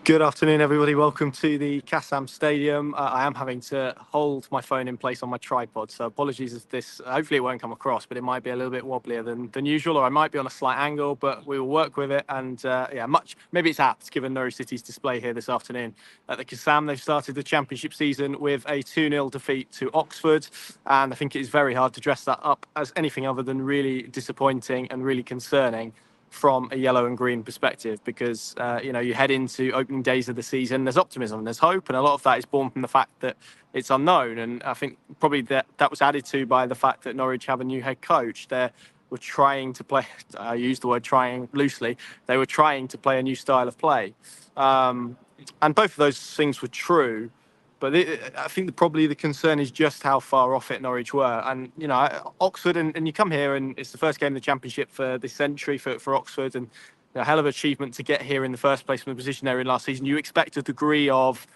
Good afternoon, everybody. Welcome to the Kassam Stadium. I am having to hold my phone in place on my tripod, so apologies if this. Hopefully, it won't come across, but it might be a little bit wobblier than usual, or I might be on a slight angle. But we will work with it, and yeah, maybe it's apt given Norwich City's display here this afternoon at the Kassam. They've started the Championship season with a 2-0 defeat to Oxford, and I think it is very hard to dress that up as anything other than really disappointing and really concerning from a yellow and green perspective, because you head into opening days of the season, there's optimism, there's hope, and a lot of that is born from the fact that it's unknown. And I think probably that was added to by the fact that Norwich have a new head coach. They were trying to play, I use the word trying loosely, they were trying to play a new style of play, and both of those things were true. But I think probably the concern is just how far off it Norwich were. And, Oxford, and you come here and it's the first game of the Championship for this century for Oxford. And a hell of an achievement to get here in the first place from the position they were in last season. You expect a degree of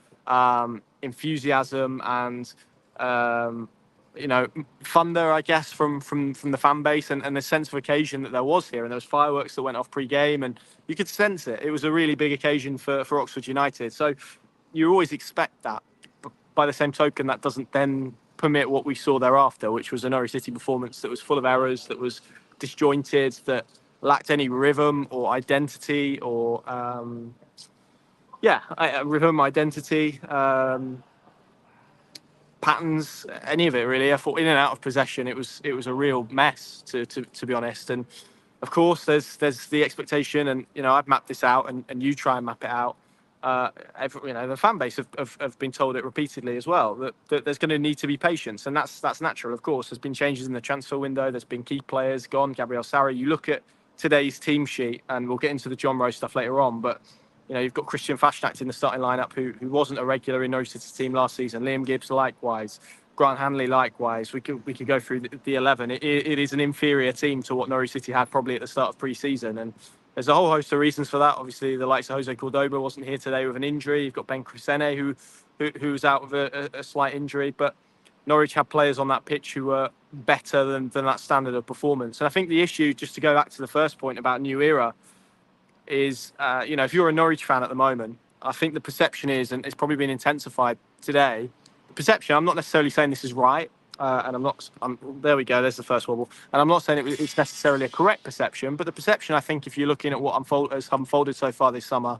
enthusiasm and, thunder, I guess, from the fan base, and the sense of occasion that there was here. And there was fireworks that went off pre-game, and you could sense it. It was a really big occasion for Oxford United. So you always expect that. By the same token, that doesn't then permit what we saw thereafter, which was a Norwich City performance that was full of errors, that was disjointed, that lacked any rhythm or identity, or rhythm, identity, patterns, any of it really. I thought in and out of possession, it was a real mess, to be honest. And of course, there's the expectation, and I've mapped this out, and you try and map it out. The fan base have been told it repeatedly as well, that there's going to need to be patience, and that's natural. Of course, there's been changes in the transfer window. There's been key players gone. Gabriel Sarri. You look at today's team sheet, and we'll get into the John Rowe stuff later on. But you've got Christian Fashnacht in the starting lineup, who wasn't a regular in Norwich City's team last season. Liam Gibbs likewise. Grant Hanley likewise. We could go through the 11. It is an inferior team to what Norwich City had probably at the start of pre-season, and there's a whole host of reasons for that. Obviously, the likes of Jose Cordoba wasn't here today with an injury. You've got Ben Crisene, who's out with a slight injury. But Norwich had players on that pitch who were better than that standard of performance. And I think the issue, just to go back to the first point about new era, is, if you're a Norwich fan at the moment, I think the perception is, and it's probably been intensified today, the perception, I'm not necessarily saying this is right, and there we go, there's the first wobble. And I'm not saying it's necessarily a correct perception, but the perception, I think, if you're looking at what has unfolded so far this summer,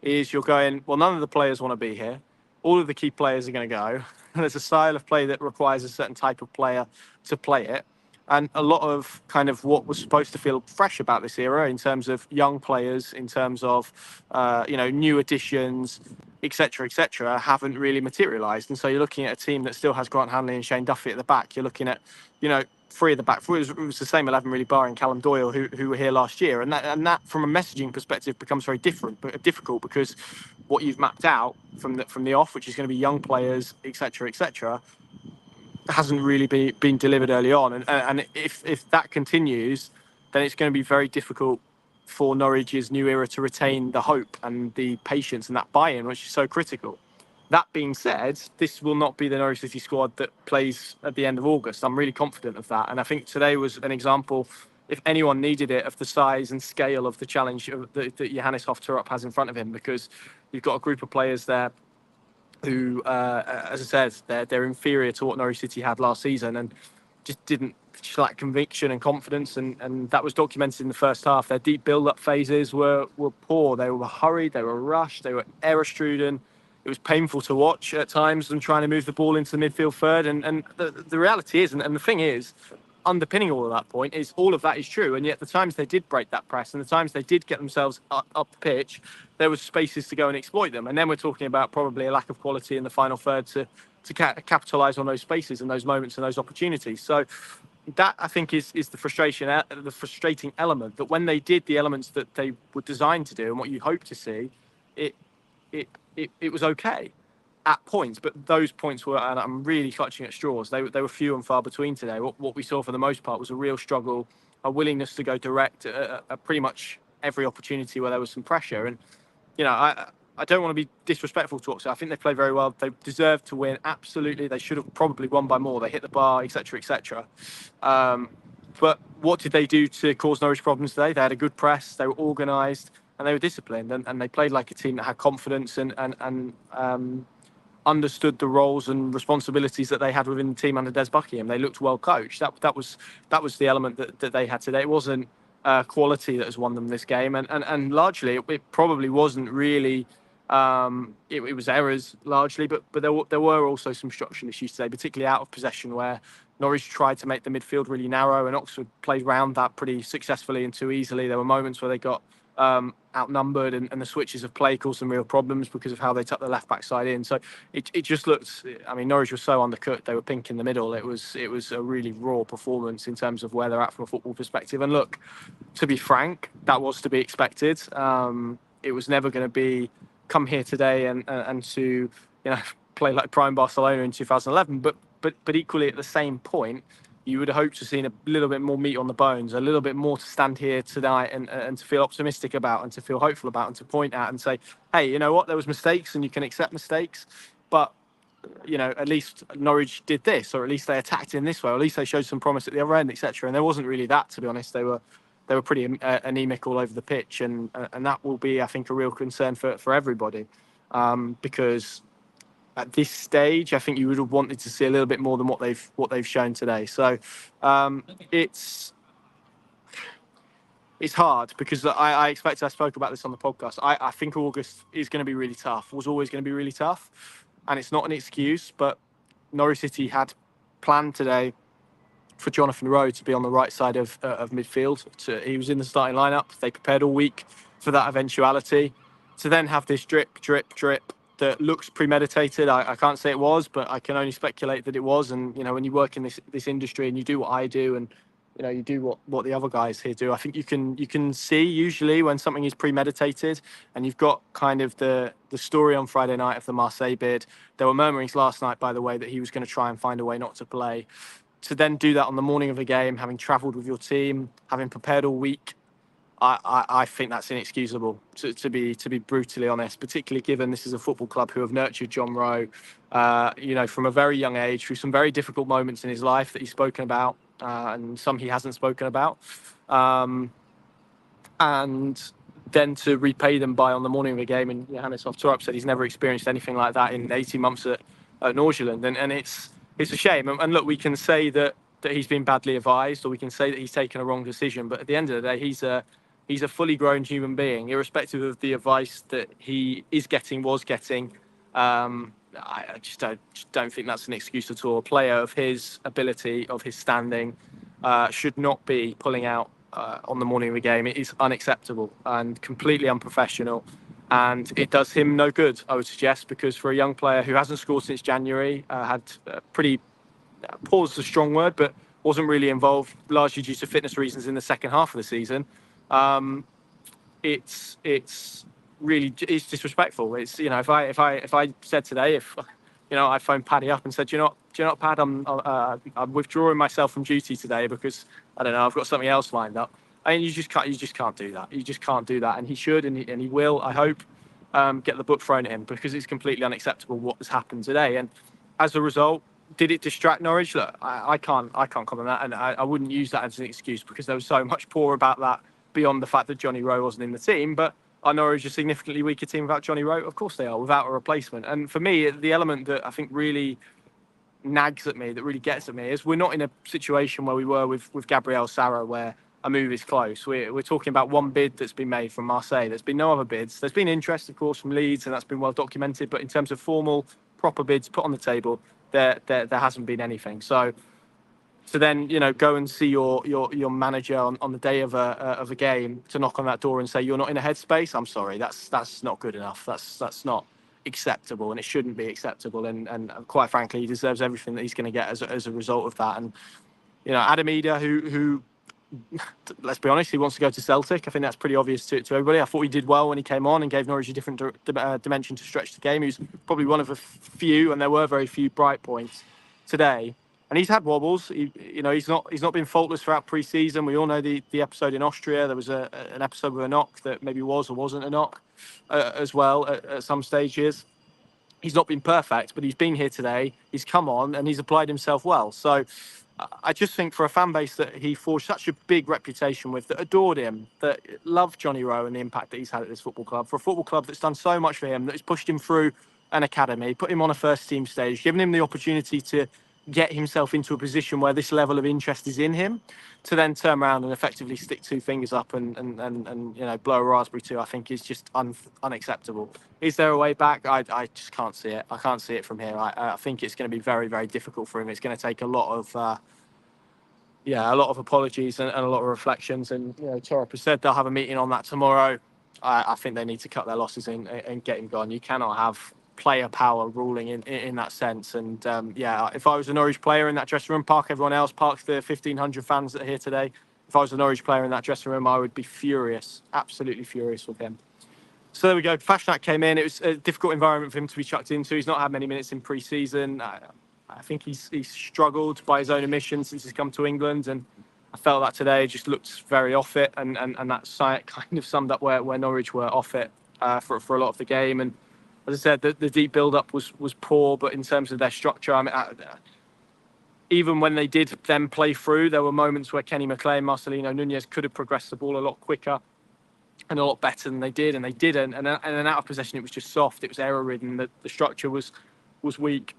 is you're going, well, none of the players want to be here. All of the key players are going to go. And there's a style of play that requires a certain type of player to play it. And a lot of kind of what was supposed to feel fresh about this era in terms of young players, in terms of, new additions, etc., haven't really materialised. And so you're looking at a team that still has Grant Hanley and Shane Duffy at the back. You're looking at, three at the back. It was the same 11 really, barring Callum Doyle, who were here last year. And that from a messaging perspective becomes very difficult, because what you've mapped out from the off, which is going to be young players, etc., hasn't really been delivered early on. And if that continues, then it's going to be very difficult for Norwich's new era to retain the hope and the patience and that buy-in, which is so critical. That being said, this will not be the Norwich City squad that plays at the end of August. I'm really confident of that. And I think today was an example, if anyone needed it, of the size and scale of the challenge that Johannes Hoff-Torup has in front of him, because you've got a group of players there who, as I said, they're inferior to what Norwich City had last season, and just lack conviction and confidence, and that was documented in the first half. Their deep build-up phases were poor. They were hurried, they were rushed, they were error-struden. It was painful to watch at times, them trying to move the ball into the midfield third. And the reality is, and the thing is, underpinning all of that point is all of that is true, and yet the times they did break that press and the times they did get themselves up the pitch, there was spaces to go and exploit them. And then we're talking about probably a lack of quality in the final third to capitalise on those spaces and those moments and those opportunities. So that, I think, is the frustrating element, that when they did the elements that they were designed to do and what you hope to see, it was okay at points, but those points were, and I'm really clutching at straws, they were few and far between today. What we saw for the most part was a real struggle, a willingness to go direct at pretty much every opportunity where there was some pressure. And, I don't want to be disrespectful to Oxford. I think they played very well. They deserved to win, absolutely. They should have probably won by more. They hit the bar, etc. But what did they do to cause Norwich problems today? They had a good press. They were organised. and they were disciplined, and they played like a team that had confidence and understood the roles and responsibilities that they had within the team under Des Buckingham. They looked well coached. That was the element that they had today. It wasn't quality that has won them this game, and largely it probably wasn't really. It was errors largely, but there were also some structural issues today, particularly out of possession, where Norwich tried to make the midfield really narrow, and Oxford played round that pretty successfully and too easily. There were moments where they got outnumbered, and the switches of play caused some real problems because of how they tucked the left back side in. So it just looked. I mean, Norwich was so undercooked; they were pink in the middle. It was a really raw performance in terms of where they're at from a football perspective. And look, to be frank, that was to be expected. It was never going to be come here today and to play like prime Barcelona in 2011, but equally at the same point, you would have hoped to see a little bit more meat on the bones, a little bit more to stand here tonight and to feel optimistic about, and to feel hopeful about, and to point out and say, hey, you know what, there was mistakes and you can accept mistakes, but at least Norwich did this, or at least they attacked in this way, or at least they showed some promise at the other end, etc. And there wasn't really that, to be honest. They were pretty anemic all over the pitch, and that will be, I think, a real concern for everybody, because at this stage, I think you would have wanted to see a little bit more than what they've shown today. So it's hard, because I expect, I spoke about this on the podcast. I think August is going to be really tough. Was always going to be really tough, and it's not an excuse. But Norwich City had planned today for Jonathan Rowe to be on the right side of midfield. He was in the starting lineup. They prepared all week for that eventuality. To then have this drip that looks premeditated. I can't say it was, but I can only speculate that it was. And when you work in this industry and you do what I do, and you do what the other guys here do, I think you can see usually when something is premeditated. And you've got kind of the story on Friday night of the Marseille bid. There were murmurings last night, by the way, that he was going to try and find a way not to play. To then do that on the morning of a game, having travelled with your team, having prepared all week, I think that's inexcusable, to be brutally honest, particularly given this is a football club who have nurtured John Rowe, from a very young age, through some very difficult moments in his life that he's spoken about, and some he hasn't spoken about. And then to repay them by, on the morning of a game, and Johannes Oftorup said he's never experienced anything like that in 18 months at Nordsjælland, and it's a shame. And look, we can say that he's been badly advised, or we can say that he's taken a wrong decision, but at the end of the day, he's a fully grown human being, irrespective of the advice that he was getting. I just don't think that's an excuse at all. A player of his ability, of his standing, should not be pulling out on the morning of a game. It is unacceptable and completely unprofessional, and it does him no good, I would suggest, because for a young player who hasn't scored since January, had pretty, pause a strong word, but wasn't really involved, largely due to fitness reasons in the second half of the season. It's really, it's disrespectful. It's, if I said today, if I phoned Paddy up and said, do you know what, Pad, I'm withdrawing myself from duty today because I don't know, I've got something else lined up. I mean, you just can't do that. You just can't do that. And he should, and he will, I hope, get the book thrown at him, because it's completely unacceptable what has happened today. And as a result, did it distract Norwich? Look, I can't comment on that, and I wouldn't use that as an excuse, because there was so much poor about that beyond the fact that Johnny Rowe wasn't in the team. But are Norwich a significantly weaker team without Johnny Rowe? Of course they are, without a replacement. And for me, the element that I think really nags at me, that really gets at me, is we're not in a situation where we were with Gabriel Sara, where a move is close. We're talking about one bid that's been made from Marseille. There's been no other bids. There's been interest, of course, from Leeds, and that's been well documented. But in terms of formal, proper bids put on the table, there hasn't been anything. So to then go and see your manager on the day of a game, to knock on that door and say you're not in a headspace, I'm sorry, that's not good enough. That's not acceptable, and it shouldn't be acceptable. And quite frankly, he deserves everything that he's going to get as a result of that. And Adam Eder, who let's be honest, he wants to go to Celtic. I think that's pretty obvious to everybody. I thought he did well when he came on and gave Norwich a different dimension to stretch the game. He was probably one of a few, and there were very few bright points today. And he's had wobbles. He's not been faultless throughout pre-season. We all know the episode in Austria. There was an episode with a knock that maybe was or wasn't a knock as well at some stages. He's not been perfect, but he's been here today. He's come on and he's applied himself well. So I just think for a fan base that he forged such a big reputation with, that adored him, that loved Johnny Rowe and the impact that he's had at this football club, for a football club that's done so much for him, that has pushed him through an academy, put him on a first team stage, given him the opportunity to get himself into a position where this level of interest is in him, to then turn around and effectively stick two fingers up and blow a raspberry too, I think is just unacceptable. Is there a way back? I just can't see it. I can't see it from here. I think it's going to be very, very difficult for him. It's going to take a lot of apologies and a lot of reflections. And Torop has said they'll have a meeting on that tomorrow. I think they need to cut their losses and get him gone. You cannot have player power ruling in that sense. And if I was a Norwich player in that dressing room, park everyone else, park the 1,500 fans that are here today. If I was a Norwich player in that dressing room, I would be furious, absolutely furious with him. So there we go. Fashnak came in. It was a difficult environment for him to be chucked into. He's not had many minutes in pre-season. I think he's struggled by his own admission since he's come to England, and I felt that today. Just looked very off it, and that kind of summed up where Norwich were off it for a lot of the game. And as I said, the deep build-up was poor, but in terms of their structure, I mean, even when they did then play through, there were moments where Kenny McLean, Marcelino Nunez could have progressed the ball a lot quicker and a lot better than they did, and they didn't. And then out of possession, it was just soft. It was error-ridden. The structure was weak.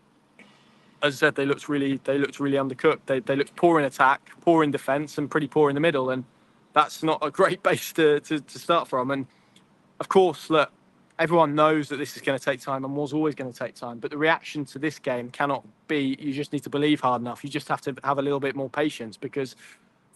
As I said, they looked really undercooked. They looked poor in attack, poor in defence, and pretty poor in the middle. And that's not a great base to start from. And of course, look, everyone knows that this is going to take time and was always going to take time. But the reaction to this game cannot be, you just need to believe hard enough. You just have to have a little bit more patience, because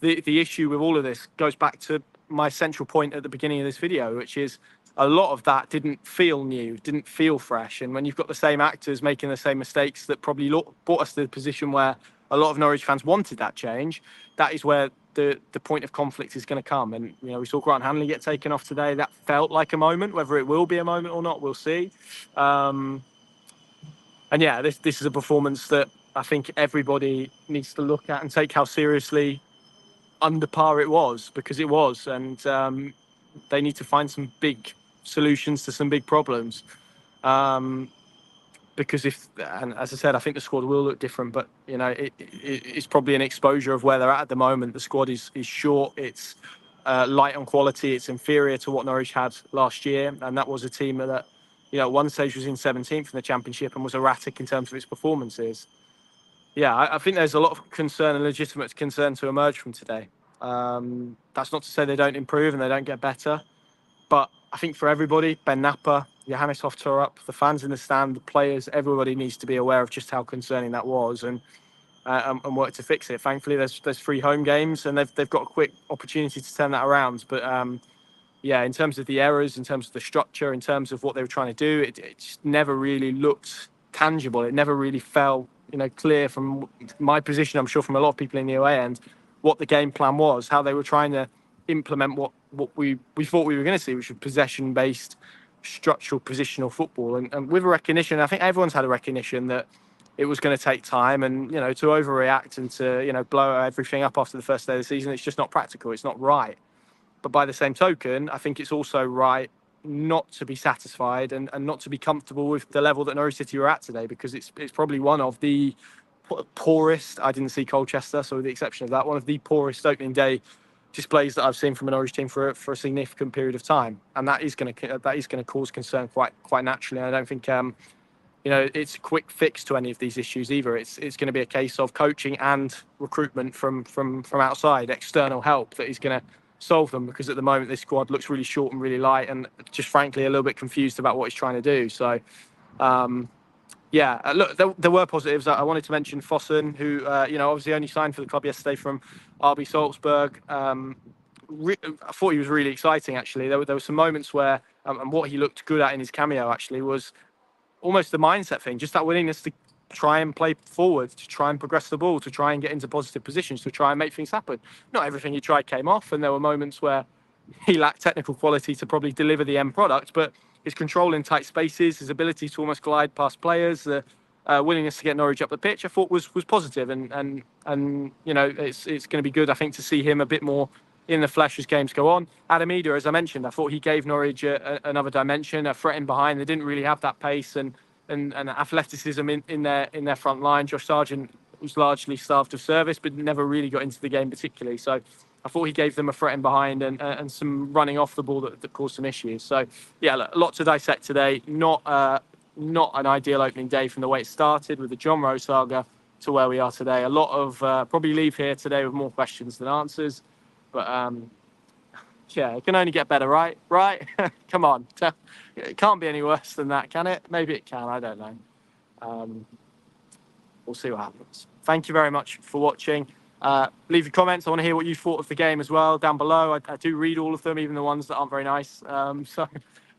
the issue with all of this goes back to my central point at the beginning of this video, which is a lot of that didn't feel new, didn't feel fresh. And when you've got the same actors making the same mistakes that probably brought us to the position where a lot of Norwich fans wanted that change, that is where the point of conflict is going to come. And we saw Grant Hanley get taken off today. That felt like a moment. Whether it will be a moment or not, we'll see. This is a performance that I think everybody needs to look at and take how seriously under par it was, because it was. And they need to find some big solutions to some big problems. Because and as I said, I think the squad will look different, but it's probably an exposure of where they're at the moment. The squad is short, it's light on quality, it's inferior to what Norwich had last year, and that was a team that at one stage was in 17th in the Championship and was erratic in terms of its performances. I think there's a lot of concern and legitimate concern to emerge from today. That's not to say they don't improve and they don't get better, but I think for everybody, Ben Napper, Johannes Hoftorp, the fans in the stand, the players, everybody needs to be aware of just how concerning that was and work to fix it. Thankfully, there's 3 home games and they've got a quick opportunity to turn that around. But in terms of the errors, in terms of the structure, in terms of what they were trying to do, it just never really looked tangible. It never really fell clear from my position, I'm sure from a lot of people in the away end, what the game plan was, how they were trying to implement what we thought we were going to see, which was possession-based, structural, positional football. And with a recognition, I think everyone's had a recognition that it was going to take time, and to overreact and to blow everything up after the first day of the season, it's just not practical. It's not right. But by the same token, I think it's also right not to be satisfied and not to be comfortable with the level that Norwich City are at today, because it's probably one of the poorest. I didn't see Colchester, so with the exception of that, one of the poorest opening day displays that I've seen from a Norwich team for a significant period of time, and that is going to cause concern quite naturally. And I don't think it's a quick fix to any of these issues either. It's going to be a case of coaching and recruitment from outside, external help, that is going to solve them, because at the moment this squad looks really short and really light, and just frankly a little bit confused about what he's trying to do. So look, there were positives. I wanted to mention Fossen, who obviously only signed for the club yesterday from RB Salzburg. I thought he was really exciting, actually. There were some moments where and what he looked good at in his cameo actually was almost the mindset thing, just that willingness to try and play forward, to try and progress the ball, to try and get into positive positions, to try and make things happen. Not everything he tried came off, and there were moments where he lacked technical quality to probably deliver the end product, but his control in tight spaces, his ability to almost glide past players, the willingness to get Norwich up the pitch, I thought was positive. And it's going to be good, I think, to see him a bit more in the flesh as games go on. Adam Eder, as I mentioned, I thought he gave Norwich another dimension, a threat in behind. They didn't really have that pace and athleticism in their front line. Josh Sargent was largely starved of service, but never really got into the game particularly. So I thought he gave them a threat in behind and some running off the ball that caused some issues. So yeah, look, a lot to dissect today. Not an ideal opening day from the way it started with the John Rowe saga to where we are today. A lot of probably leave here today with more questions than answers, but yeah, it can only get better, right? Right? Come on, it can't be any worse than that, can it? Maybe it can. I don't know. We'll see what happens. Thank you very much for watching. Leave your comments. I want to hear what you thought of the game as well down below. I do read all of them, even the ones that aren't very nice. So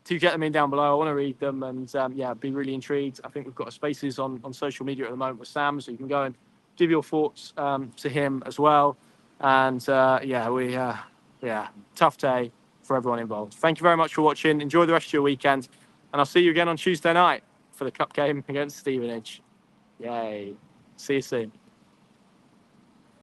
do get them in down below. I want to read them, and yeah, be really intrigued. I think we've got spaces on social media at the moment with Sam, so you can go and give your thoughts to him as well. And yeah, tough day for everyone involved. Thank you very much for watching. Enjoy the rest of your weekend, and I'll see you again on Tuesday night for the cup game against Stevenage. Yay. See you soon.